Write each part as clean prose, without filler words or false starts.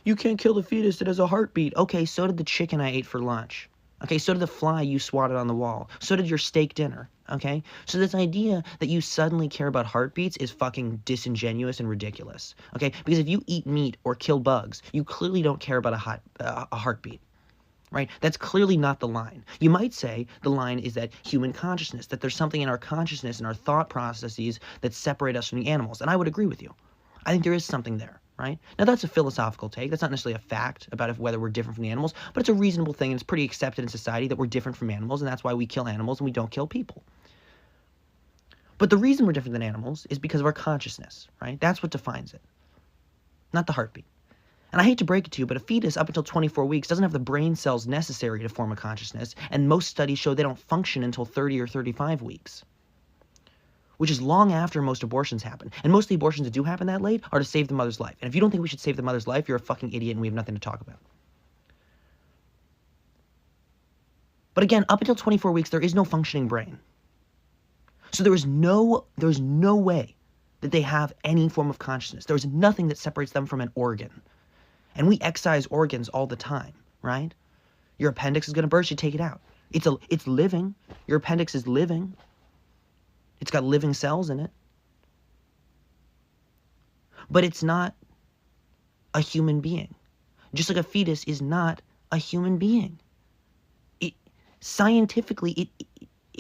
you can't kill the fetus that has a heartbeat. Okay, so did the chicken I ate for lunch. Okay, so did the fly you swatted on the wall. So did your steak dinner, okay? So this idea that you suddenly care about heartbeats is fucking disingenuous and ridiculous, okay? Because if you eat meat or kill bugs, you clearly don't care about a heartbeat, right? That's clearly not the line. You might say the line is that human consciousness, that there's something in our consciousness and our thought processes that separate us from the animals, and I would agree with you. I think there is something there. Right? Now, that's a philosophical take. That's not necessarily a fact about whether we're different from the animals, but it's a reasonable thing, and it's pretty accepted in society that we're different from animals, and that's why we kill animals and we don't kill people. But the reason we're different than animals is because of our consciousness, right? That's what defines it, not the heartbeat. And I hate to break it to you, but a fetus up until 24 weeks doesn't have the brain cells necessary to form a consciousness, and most studies show they don't function until 30 or 35 weeks. Which is long after most abortions happen. And most of the abortions that do happen that late are to save the mother's life. And if you don't think we should save the mother's life, you're a fucking idiot and we have nothing to talk about. But again, up until 24 weeks, there is no functioning brain. So there's no way that they have any form of consciousness. There's nothing that separates them from an organ. And we excise organs all the time, right? Your appendix is going to burst, you take it out. It's living. Your appendix is living. It's got living cells in it. But it's not a human being. Just like a fetus is not a human being. Scientifically,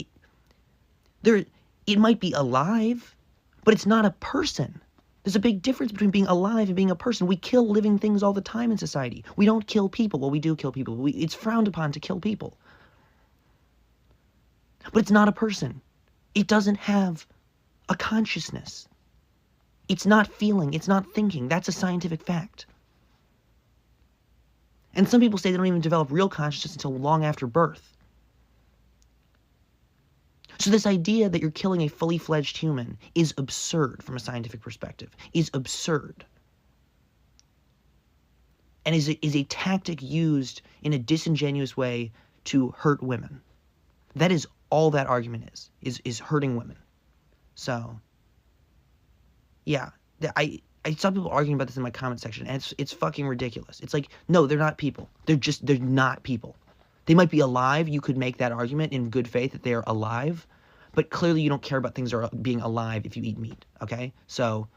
it might be alive, but it's not a person. There's a big difference between being alive and being a person. We kill living things all the time in society. We don't kill people. Well, we do kill people. It's frowned upon to kill people. But it's not a person. It doesn't have a consciousness. It's not feeling. It's not thinking. That's a scientific fact. And some people say they don't even develop real consciousness until long after birth. So this idea that you're killing a fully fledged human is absurd from a scientific perspective, is absurd. And is a tactic used in a disingenuous way to hurt women. That is all that argument is hurting women. So, yeah, I saw people arguing about this in my comment section, and it's fucking ridiculous. It's like, no, they're not people. They're not people. They might be alive. You could make that argument in good faith that they are alive, but clearly you don't care about things that are being alive if you eat meat, okay? So,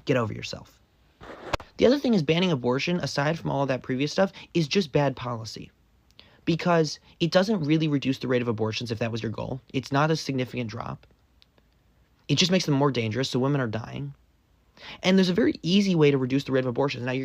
get over yourself. The other thing is banning abortion, aside from all of that previous stuff, is just bad policy. Because it doesn't really reduce the rate of abortions if that was your goal. It's not a significant drop. It just makes them more dangerous, so women are dying. And there's a very easy way to reduce the rate of abortions. Now, you're